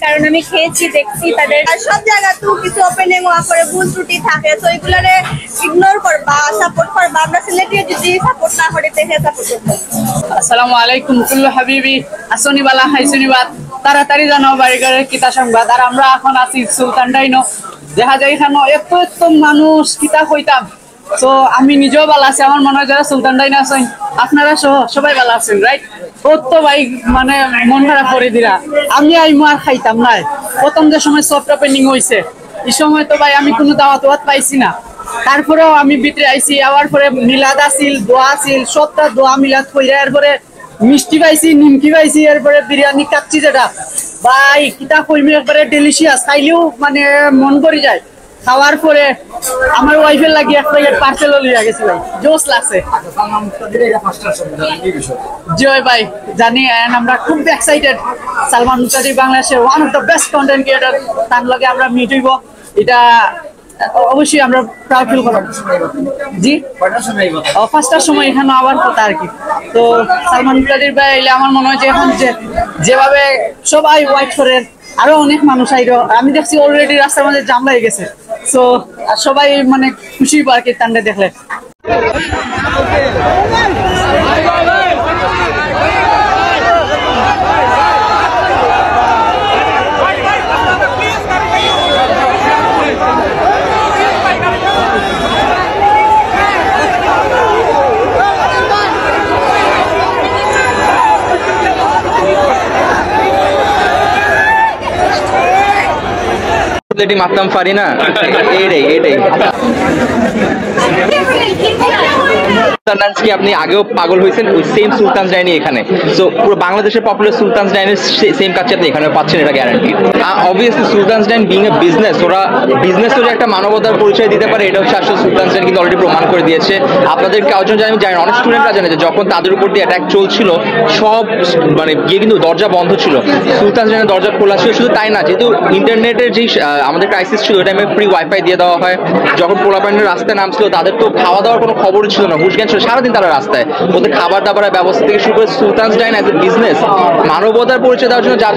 কারণ আমি খেয়েছি, দেখছি তাদের সব জায়গাতেও কিছু ওপেনিং ওয়া করে ভুল ত্রুটি থাকে, তো এগুলারে ইগনোর করবা, সাপোর্ট করবা। আমরা সিলেটে যদি সাপোর্ট না করে দেখে সাপোর্ট করবো। আসসালামু আলাইকুম কুল্লু হাবিবি আসনি বালা হাইসনি বাদ তাড়াতাড়ি জানাও বাড়িঘরের কিতা সংবাদ। আর আমরা এখন আছি সুলতান ডাইনো, দেখা যায় এখানে এত এত মানুষ কিতা হইতাম। তো আমি নিজেও ভালো আছি, আমার মনে হয় যারা সুলতান ডাইনো আছেন আপনারা সহ সবাই ভালো আছেন, রাইট? ও তো ভাই মানে মন খারাপ করে দিলা, আমি আর খাইতাম না। প্রথম যে সময় সফট ওপেনিং হয়েছে এই সময় তো ভাই আমি কোনো দাওয়াত পাইছি না, তারপরেও আমি ভিতরে আইছি। আবার পরে মিলাদ আসিল, দোয়া আসিল, সবটা দোয়া মিলাদ কইরা এরপরে মিষ্টি পাইছি, নিমকি পাইছি, এরপরে বিরিয়ানি কাচ্ছি, যেটা ভাই কিতা কইমি একবারে ডেলিশিয়াস, খাইলেও মানে মন ভরে যায়। খাওয়ার পরে আমার ওয়াইফের লাগি এক প্যাকেট পার্সেল লিয়ে গেছে ভাই, জোস লাগছে। জয় ভাই জানি, আমরা খুব এক্সাইটেড। সালমান মুক্তাদি বাংলাদেশের one of the best content creator, তার লগে আমরা মিট হইব, এটা অবশ্যই আমরা প্রাউড ফিল করব। জি 5টার সময় এখানে আবার কথা আর কি। তো সালমান মুক্তাদির ভাই এলে আমার মনে হয় যে এখন যেভাবে সবাই ওয়াইট করে আরো অনেক মানুষ আইরো, আমি দেখছি অলরেডি রাস্তার মধ্যে জাম হয়ে গেছে। সো সবাই মানে খুশি আর কি তান্ডে দেখলে। মারতাম পারি না, এটাই আপনি আগেও পাগল হয়েছেন ওই সেম সুলতানস ডাইনি এখানে। সো পুরো বাংলাদেশের পপুলার সুলতানস ডাইনের সেম কাজ আপনি এখানে পাচ্ছেন, এটা guarantee. Obviously Sultan's Dine being a business, ওরা বিজনেস করে একটা মানবতার পরিচয় দিতে পারে, এটা হচ্ছে আসলে সুলতানস ডাইন কিন্তু অলরেডি প্রমাণ করে দিয়েছে। আপনাদের কাউজন জানেন, অনেক স্টুডেন্টরা জানে যে যখন তাদের উপর দিয়ে অ্যাটাক চলছিল সব মানে গিয়ে কিন্তু দরজা বন্ধ ছিল, সুলতানস ডাইনের দরজা খোলা ছিল। শুধু তাই না, যেহেতু ইন্টারনেটের যে আমাদের ক্রাইসিস ছিল ওই টাইমে ফ্রি ওয়াইফাই দিয়ে দেওয়া হয়। যখন পোলাপাইনের রাস্তায় নামছিল তাদের তো খাওয়া দাওয়ার কোনো খবরই ছিল না, হুশ জ্ঞান ছিল, সারাদিন তারা রাস্তায়। ওদের খাবার দাবারের ব্যবস্থা থেকে শুরু করে Sultan's Dine as a business মানবতার পরিচয় দেওয়ার জন্য যা